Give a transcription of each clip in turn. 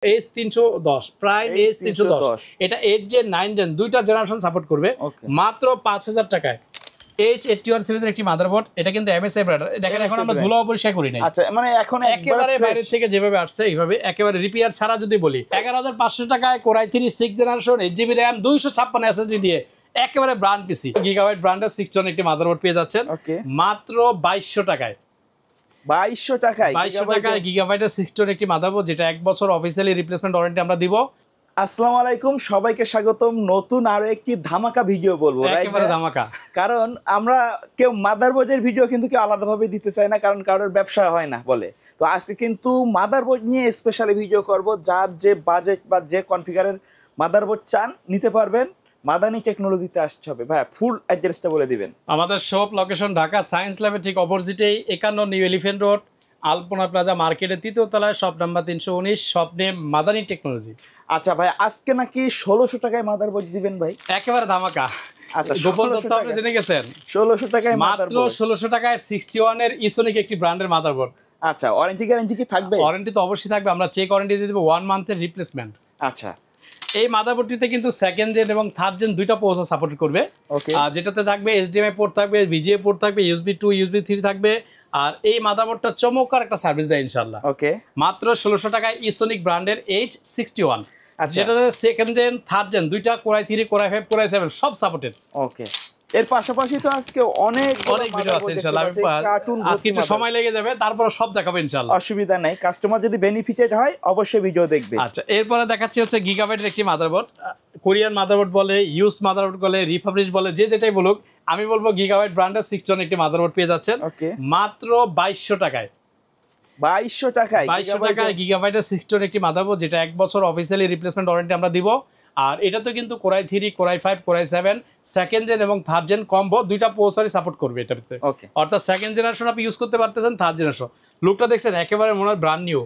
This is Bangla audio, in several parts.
H310 প্রাইম H310 এটা 8 জেন 9 জেন দুইটা জেনারেশন সাপোর্ট করবে মাত্র 5000 টাকায়। H81 সিরিজের একটি মাদারবোর্ড, এটা কিন্তু MSI ব্র্যান্ড। দেখেন এখন আমরা ধুলাও পরিষ্কার করি নাই। আচ্ছা মানে এখন একেবারে বাইরে থেকে যেভাবে আসছে এইভাবে একেবারে রিপেয়ার ছাড়া যদি বলি 11500 টাকায় Core i3 6 generation 8GB RAM 256 SSD দিয়ে একেবারে ব্র্যান্ড পিসি গিগাবাইট ব্র্যান্ডের 6 একটি মাদারবোর্ড পেয়ে যাচ্ছেন মাত্র 2200 টাকায়। 2200 টাকায় গিগাবাইটের 6 একটি মাদারবোর্ড, যেটা 1 বছর অফিসিয়ালি রিপ্লেসমেন্ট ওয়ারেন্টি আমরা দিব। আসসালামু আলাইকুম, সবাইকে স্বাগতম নতুন আরো একটি ধামাকা ভিডিও বলবো। একেবারে ধামাকা, কারণ আমরা কেউ মাদারবোর্ডের ভিডিও কিন্তু কেউ আলাদাভাবে দিতে চাই না, কারণ কারোর ব্যবসা হয় না বলে। তো আজকে কিন্তু মাদারবোর্ড নিয়ে স্পেশালি ভিডিও করব। যার যে বাজেট বা যে কনফিগারের মাদারবোর্ড চান নিতে পারবেন। মাদানি টেকনোলজিতে আসতে হবে। ভাই ফুল অ্যাড্রেসটা বলে দিবেন। আমাদের শপ লোকেশন ঢাকা সায়েন্স ল্যাবের ঠিক অপোজিটেই 51 new elephant road Alpana plaza মার্কেটের 3য় তলায়, shop number 319, shop name Madani technology. আচ্ছা ভাই, আজকে নাকি 1600 টাকায় মাদারবোর্ড দিবেন ভাই? একেবারে ধামাকা। আচ্ছা, গোপন তথ্য আপনি জেনে গেছেন। 1600 টাকায় মাত্র 1600 টাকায় 61 এর ইসোনিক একটি ব্র্যান্ডের মাদারবোর্ড। আচ্ছা, ওয়ারেন্টি গ্যারান্টি কি থাকবে? ওয়ারেন্টি তো অবশ্যই থাকবে, আমরা চেক ওয়ারেন্টি দিয়ে দেব 1 মান্থের রিপ্লেসমেন্ট। আচ্ছা, এই মাদারবোর্ডটিতে কিন্তু সেকেন্ড জেন এবং থার্ড জেন দুইটা প্রসেসর সাপোর্ট করবে। যেটাতে থাকবে HDMI পোর্ট থাকবে, VGA পোর্ট থাকবে, USB 2 USB 3 থাকবে। আর এই মাদারবোর্ডটা চমৎকার একটা সার্ভিস দেয় ইনশাআল্লাহ। ওকে, মাত্র 1600 টাকায় ইসোনিক ব্র্যান্ডের H61, যেটাতে সেকেন্ড জেন থার্ড জেন দুইটা Core i3 Core i5 Core i7 সব সাপোর্টেড। ওকে, এর পাশাপাশি তো আজকে অনেক ভিডিও আছে ইনশাআল্লাহ। আজকে একটু সময় লেগে যাবে, তারপর সব দেখাবো ইনশাআল্লাহ, অসুবিধা নাই। কাস্টমার যদি বেনিফিটেড হয় অবশ্যই ভিডিও দেখবে। আচ্ছা, এরপরে দেখাচ্ছি হচ্ছে গিগাবাইটের একটি মাদারবোর্ড। কোরিয়ান মাদারবোর্ড বলে, ইউজ মাদারবোর্ড বলে, রিফাবলিশ বলে, যে যেটাই বলুক, আমি বলবো গিগাবাইট ব্র্যান্ডের 6 একটি মাদারবোর্ড পেয়ে যাচ্ছেন মাত্র 2200 টাকায়। 2200 টাকায় গিগাবাইটের 6 একটি মাদারবোর্ড, যেটা 1 বছর অফিসিয়ালি রিপ্লেসমেন্ট ওয়ারেন্টি আমরা দিব। আর এটা তো কিন্তু Core i3 Core i5 Core i7 second gen এবং থার্ড জেন কম্বো দুইটা প্রসেসরই সাপোর্ট করবে এটাতে। অর্থাৎ সেকেন্ড জেনারেশন আপনি ইউজ করতে পারতেছেন, থার্ড জেনারেশন লুকটা দেখছেন একেবারে মনে হয় ব্র্যান্ড নিউ।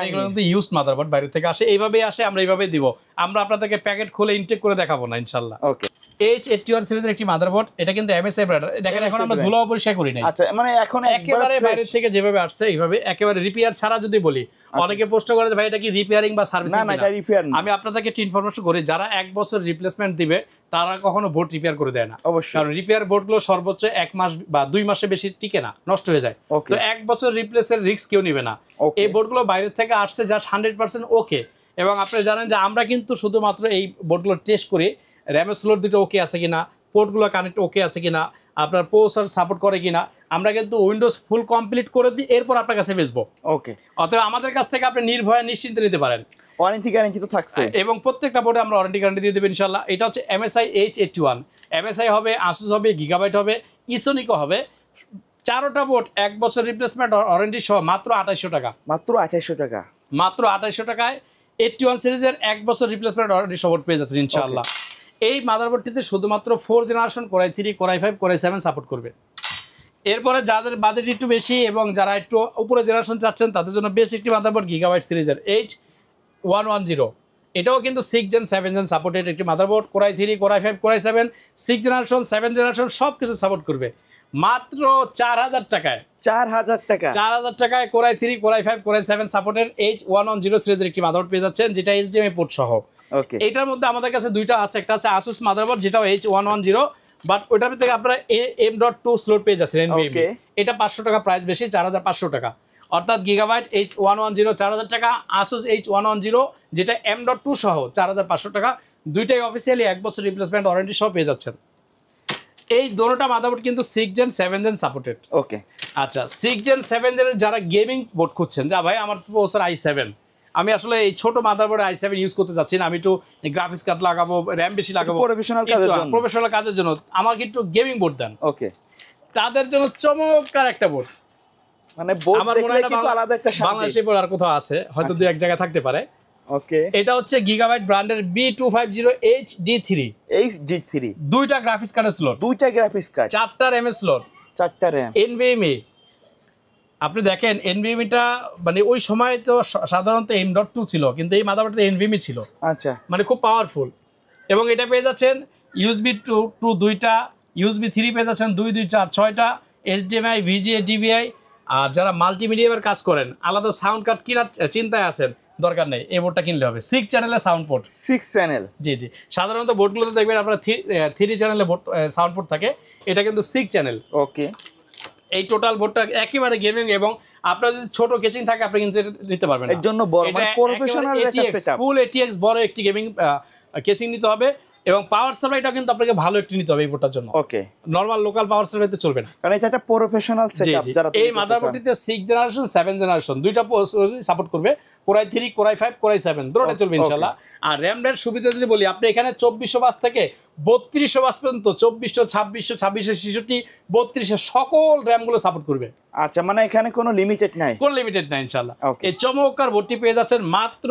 এগুলো কিন্তু ইউজড মাদারবোর্ড, বাইরে থেকে আসে, এইভাবেই আসে, আমরা এইভাবেই দিব। আমরা আপনাদেরকে প্যাকেট খুলে ইনটেক করে দেখাবো না ইনশাআল্লাহ। ওকে, H81 সিরিজের একটি মাদারবোর্ড, এটা কিন্তু MSI ব্র্যান্ড। দেখেন এখন আমরা ধুলাও পরিষ্কার করি নাই। আচ্ছা, মানে এখন একেবারে বাইরে থেকে যেভাবে আসছে এইভাবে একেবারে রিপেয়ার ছাড়া যদি বলি, অনেকে প্রশ্ন করে যে ভাই এটা কি রিপেয়ারিং বা সার্ভিসিং? না, এটা রিপেয়ার না। আমি আপনাদেরকে একটু ইনফরমেশন করি, যারা 1 বছর রিপ্লেসমেন্ট দিবে তারা কখনো বোর্ড রিপেয়ার করে দেয় না। অবশ্যই, কারণ রিপেয়ার বোর্ডগুলো সর্বোচ্চ 1 মাস বা 2 মাসের বেশি টিকে না, নষ্ট হয়ে যায়। তো 1 বছর রিপ্লেসের রিস্ক কেউ নেবে না। এই বোর্ডগুলো বাইরে থেকে আসছে জাস্ট 100% ওকে। এবং আপনি জানেন যে আমরা কিন্তু শুধুমাত্র এই বোর্ডগুলো টেস্ট করি, র্যামের স্লোট দুটো ওকে আছে কিনা, পোর্টগুলো কানেক্ট ওকে আছে কিনা, আপনার প্রসেসর সাপোর্ট করে কিনা, আমরা কিন্তু উইন্ডোজ ফুল কমপ্লিট করে দিই, এরপর আপনার কাছে বেচবো। ওকে, অতএব আমাদের কাছ থেকে আপনি নির্ভয়ে নিশ্চিন্তে নিতে পারেন। ওয়ারেন্টি গ্যারান্টি তো থাকছে, এবং প্রত্যেকটা বোর্ডে আমরা ওয়ারেন্টি গ্যারান্টি দিয়ে দেব ইনশাআল্লাহ। এটা হচ্ছে MSI H81, MSI হবে, Asus হবে, গিগাবাইট হবে, ইসোনিকও হবে। 4টা বোর্ড 1 বছর রিপ্লেসমেন্ট ওয়ারেন্টি সহ মাত্র 2800 টাকা। মাত্র 2800 টাকা। মাত্র 2800 টাকায় 81 সিরিজের 1 বছর রিপ্লেসমেন্ট ওয়ারেন্টি সহ পেয়ে যাচ্ছেন ইনশাআল্লাহ। এই মাদারবোর্ডটিতে শুধুমাত্র 4 generation Core i3 Core i5 Core i7 support করবে। এরপরে যাদের বাজেট একটু বেশি এবং যারা একটু উপরে জেনারেশন চাচ্ছেন তাদের জন্য বেশ একটি মাদারবোর্ড গিগাবাইট সিরিজের H110। এটাও কিন্তু 6 জেন 7 জেন সাপোর্টেড একটি motherboard. Core i3 Core i5 Core i7 6 generation 7 generation সব কিছু সাপোর্ট করবে মাত্র 4000 টাকায়। 4000 টাকা। 4000 টাকায় Core i3 Core i5 Core i7 supported H110 সিরিজের একটি মাদারবোর্ড পেয়ে যাচ্ছেন, যেটা HDMI পোর্ট সহ। ওকে, এটার মধ্যে আমাদের কাছে দুইটা আছে, একটা আছে Asus মাদারবোর্ড যেটাও H110, বাট ওটার থেকে আপনারা M.2 স্লট পেয়ে যাচ্ছেন NVMe। এটা 500 টাকা প্রাইস বেশি, 4500 টাকা। অর্থাৎ গিগাবাইট H110 4000 টাকা, Asus H110 যেটা M.2 সহ 4500 টাকা। দুইটাই অফিসিয়ালি 1 বছর রিপ্লেসমেন্ট ওয়ারেন্টি সহ পেয়ে যাচ্ছেন। এই দুটোটা মাদারবোর্ড কিন্তু 6 জেন 7 জেন সাপোর্টেড। ওকে, আচ্ছা, 6 জেন 7 জেনের যারা গেমিং বোর্ড খুঁজছেন, যা ভাই আমার প্রসেসর i7, আমি আসলে এই ছোট মাদারবোর্ড i7 ইউজ করতে যাচ্ছি না, আমি একটু গ্রাফিক্স কার্ড লাগাবো, র্যাম বেশি লাগাবো প্রফেশনাল কাজের জন্য, আমাকে একটু গেমিং বোর্ড দেন। ওকে, তাদের জন্য চমৎকার একটা বোর্ড। মানে বোর্ড দেখলে কিন্তু আলাদা একটা শান্তি। বাংলাদেশে বোর্ড আর কোথাও আছে হয়তো 2-1 জায়গায় থাকতে পারে। ওকে, এটা হচ্ছে গিগাবাইট ব্র্যান্ডের B250 HD3। দুইটা গ্রাফিক্স কার্ডের স্লট, 2টা গ্রাফিক্স কার্ড, 4টা RAM এর স্লট, 4টা RAM, NVMe। আপনি দেখেন NVMeটা মানে ওই সময় তো সাধারণত M.2 ছিল, কিন্তু এই মাদারবোর্ডে NVMe ছিল। আচ্ছা, মানে খুব পাওয়ারফুল। এবং এটা পেয়ে যাচ্ছেন USB 2 দুইটা, USB 3 পেয়ে যাচ্ছেন 2 2 4 6টা, HDMI VGA DVI। আর যারা মাল্টিমিডিয়ামের কাজ করেন, আলাদা সাউন্ড কার্ড কেনার চিন্তায় আছেন, দরকার নেই, এই বোর্ডটা কিনলে হবে। 6 চ্যানেলের সাউন্ড পোর্ট, 6 চ্যানেল। জি জি, সাধারণত বোর্ডগুলোতে দেখবেন আপনারা 3 চ্যানেলে বোর্ড সাউন্ড পোর্ট থাকে, এটা কিন্তু 6 চ্যানেল। ওকে, এই টোটাল বোর্ডটা একেবারে গেমিং, এবং আপনার যদি ছোট কেচিং থাকে আপনি কিন্তু এটা নিতে পারবেন না। এর জন্য বড় মানে প্রফেশনাল একটা সেটআপ, ফুল এটিএক্স বড় একটি গেমিং কেচিং নিতে হবে, এবং পাওয়ার সাপ্লাইটা কিন্তু আপনাকে ভালো একটি নিতে হবে এই বোর্ডটার জন্য। ওকে, নরমাল লোকাল পাওয়ার সাপ্লাইতে চলবে না, কারণ এটা একটা প্রফেশনাল সেটআপ। যারা এই মাদারবোর্ডটিতে 6 জেনারেশন 7 জেনারেশন দুইটা সাপোর্ট করবে, কোরাই 3 কোরাই 5 কোরাই 7 দুটোটা চলবে ইনশাআল্লাহ। আর র‍্যাম এর সুবিধা যদি বলি, আপনি এখানে 2400 বাস থেকে 3200 বাস পর্যন্ত 2400 2600 2666 3200 সকল র‍্যাম গুলো সাপোর্ট করবে। আচ্ছা, মানে এখানে কোনো লিমিটেড নাই, কোন লিমিটেড নাই ইনশাআল্লাহ। এই চমৎকার বোর্ডটি পেয়ে যাচ্ছেন মাত্র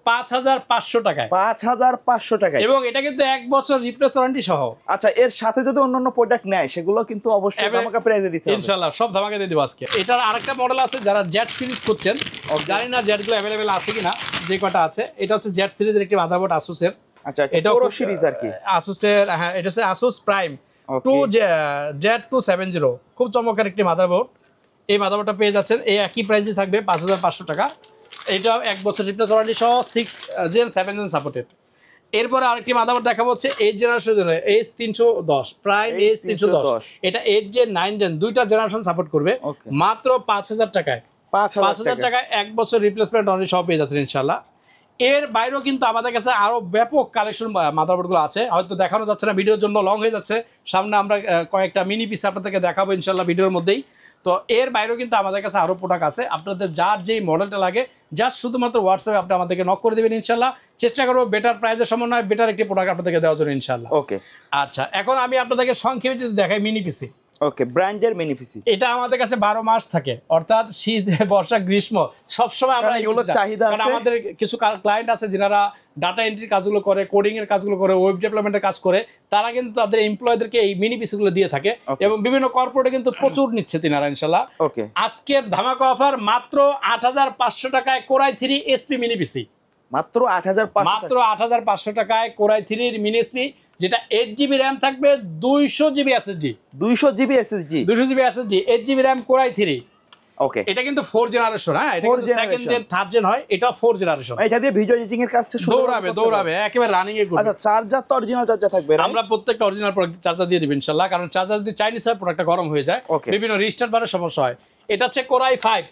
5500 টাকায়, 5500 টাকায়, এবং এটা কিন্তু 1 বছর রিপ্লেস ওয়ারেন্টি সহ। আচ্ছা, এর সাথে যদি অন্যান্য প্রোডাক্ট নেয় সেগুলো কিন্তু অবশ্যই ধামাকা প্রাইসে দিতে হবে ইনশাআল্লাহ, সব ধামাকা দিয়ে দেব আজকে। এটার আরেকটা মডেল আছে, যারা জেড সিরিজ খুঁজছেন, জানি না জেড গুলো अवेलेबल আছে কিনা, যে কটা আছে। এটা হচ্ছে জেড সিরিজের একটি মাদারবোর্ড আসুসের। আচ্ছা, এটা পুরো সিরিজ আর কি আসুসের, হ্যাঁ এটা হচ্ছে আসুস প্রাইম 2Z270, খুব চমৎকার একটি মাদারবোর্ড। এই মাদারবোর্ডটা পেয়ে যাচ্ছেন এই একই প্রাইসে থাকবে 5500 টাকা। এটা 1 বছর রিপ্লেস ওয়ারেন্টি সহ 6 জেন 7 জেন সাপোর্টেড। এরপরে আরেকটি মাদারবোর্ড দেখাবো, হচ্ছে 8 জেনারেশনের জন্য H310 প্রাইম H310। এটা 8 জেন 9 জেন দুইটা জেনারেশন সাপোর্ট করবে, মাত্র 5000 টাকায়। 5000 টাকায় 1 বছর রিপ্লেসমেন্ট ওয়ারেন্টি সহ পেয়ে যাচ্ছেন ইনশাআল্লাহ। এর বাইরেও কিন্তু আমাদের কাছে আরো ব্যাপক কালেকশন মাদারবোর্ডগুলো আছে, হয়তো দেখানো যাচ্ছে না, ভিডিওর জন্য লং হয়ে যাচ্ছে। সামনে আমরা কয়েকটা মিনি পিস আপনাদেরকে দেখাবো ইনশাআল্লাহ ভিডিওর মধ্যেই। তো এর বাইরেও কিন্তু আমাদের কাছে আরো প্রোডাক্ট আছে, আপনাদের যার যেই মডেলটা লাগে জাস্ট শুধুমাত্র হোয়াটসঅ্যাপে আপনি আমাদেরকে নক করে দেবেন ইনশাআল্লাহ। চেষ্টা করবো বেটার প্রাইসের সমন্বয়ে বেটার একটি প্রোডাক্ট আপনাদেরকে দেওয়ার জন্য ইনশাআল্লাহ। ওকে, আচ্ছা, এখন আমি আপনাদেরকে সংক্ষেপে যদি দেখাই মিনি পিসি। ওকে, ব্র্যান্ডের মিনি পিসি, এটা আমাদের কাছে 12 মাস থাকে, অর্থাৎ শীত বর্ষা গ্রীষ্ম সব সময় আমরা এগুলো চাহিদা আছে। আমাদের কিছু ক্লায়েন্ট আছে যারা ডাটা এন্ট্রির কাজগুলো করে, কোডিং এর কাজগুলো করে, ওয়েব ডেভেলপমেন্টের কাজ করে, তারা কিন্তু তাদের এমপ্লয়ীদেরকে এই মিনি পিসি গুলো দিয়ে থাকে, এবং বিভিন্ন কর্পোরেটে কিন্তু প্রচুর নিচ্ছে তিনারা ইনশাআল্লাহ। ওকে, আজকের ধামাকা অফার মাত্র 8500 টাকায় কোরাই 3 এসপি মিনি পিসি, মাত্র 8500, মাত্র 8500 টাকায় কোরাই 3 এর মিনি এসপি, যেটা 8GB র‍্যাম থাকবে, 200GB SSD, 200GB SSD, 200GB SSD, 8GB RAM core i 3। ওকে, এটা কিন্তু 4 জেনারেশন, হ্যাঁ এটা কিন্তু সেকেন্ড জেন থার্ড জেন হয়, এটা 4 জেনারেশন। এটা দিয়ে ভিডিও এডিটিং এর কাজটা দৌড়াবে একেবারে রানিং এ করবে। আচ্ছা, চার্জার তো অরিজিনাল চার্জার থাকবে, আমরা প্রত্যেকটা অরিজিনাল প্রোডাক্ট চার্জার দিয়ে দিব ইনশাআল্লাহ, কারণ চার্জার যদি চাইনিজ হয় প্রোডাক্টটা গরম হয়ে যায়, বিভিন্ন রিস্টার্ট বারের সমস্যা হয়। এটা হচ্ছে core i 5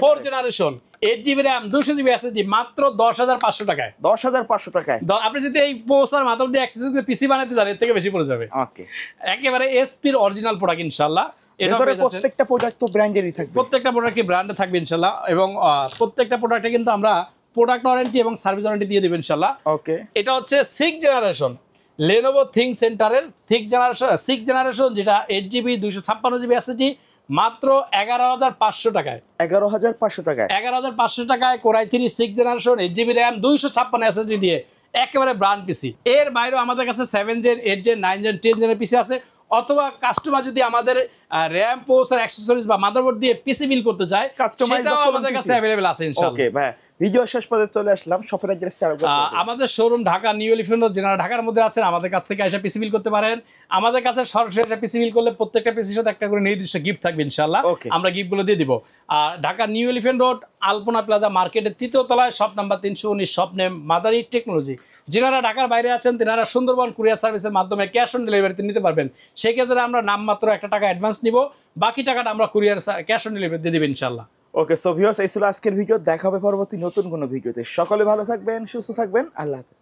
4 generation, 8GB RAM 200GB SSD, মাত্র 10500 টাকায়। 10500 টাকায় আপনি যদি এই পোসার মাত্র দিয়ে অ্যাক্সেসরি দিয়ে পিসি বানাতে যান, এর থেকে বেশি পড়ে যাবে। ওকে, একেবারে এসপির অরিজিনাল প্রোডাক্ট ইনশাআল্লাহ। এটারে প্রত্যেকটা প্রোডাক্ট তো ব্র্যান্ডেরই থাকবে, প্রত্যেকটা প্রোডাক্টই ব্র্যান্ডে থাকবে ইনশাআল্লাহ, এবং প্রত্যেকটা প্রোডাক্টে কিন্তু আমরা প্রোডাক্ট ওয়ারেন্টি এবং সার্ভিস ওয়ারেন্টি দিয়ে দেব ইনশাআল্লাহ। ওকে, এটা হচ্ছে 6 জেনারেশন Lenovo ThinkCenterের 6 জেনারেশন, যেটা 8GB 256GB SSD, মাত্র 11500 টাকায়। 11500 টাকায়, 11500 টাকায় core i 3 6 generation 8GB RAM 256 SSD দিয়ে একেবারে ব্র্যান্ড পিসি। এর বাইরেও আমাদের কাছে 7 জেন 8 জেন 9 জেন 10 জেনের পিসি আছে, অথবা কাস্টমার যদি আমাদের র‍্যাম প্রসেসর অ্যাকসেসরিজ বা মাদারবোর্ড দিয়ে পিসি বিল করতে চায়, সেটাও আমাদের কাছে अवेलेबल আছে ইনশাআল্লাহ। ওকে ভাই, ভিডিও শেষ পর্যন্ত চলে আসলাম, শপের অ্যাড্রেসটা আমাদের showroom Dhaka new elephant road, যারা ঢাকার মধ্যে আছেন আমাদের কাছ থেকে এসে পিসি বিল করতে পারেন। আমাদের কাছে সরাসরি এসে পিসি বিল করলে প্রত্যেকটা পিসির সাথে একটা করে নির্দিষ্ট গিফট থাকবে ইনশাআল্লাহ, আমরা গিফটগুলো দিয়ে দিব। আর Dhaka new elephant road Alpana plaza মার্কেটের 3য় তলায় shop number 319, shop name Madari technology. যারা ঢাকার বাইরে আছেন তারা সুন্দরবন কুরিয়ার সার্ভিসের মাধ্যমে ক্যাশ অন ডেলিভারিতে নিতে পারবেন। সেই ক্ষেত্রে আমরা নামমাত্র 1 টাকা অ্যাডভান্স নিব, বাকি টাকাটা আমরা কুরিয়ার ক্যাশ অন ডেলিভারি দিয়ে দেব ইনশাআল্লাহ। ওকে, সো ভিউয়ার্স, এই ছিল আজকের ভিডিও, দেখা হবে পরবর্তী নতুন কোনো ভিডিওতে। সকলে ভালো থাকবেন, সুস্থ থাকবেন, আল্লাহ হাফেজ।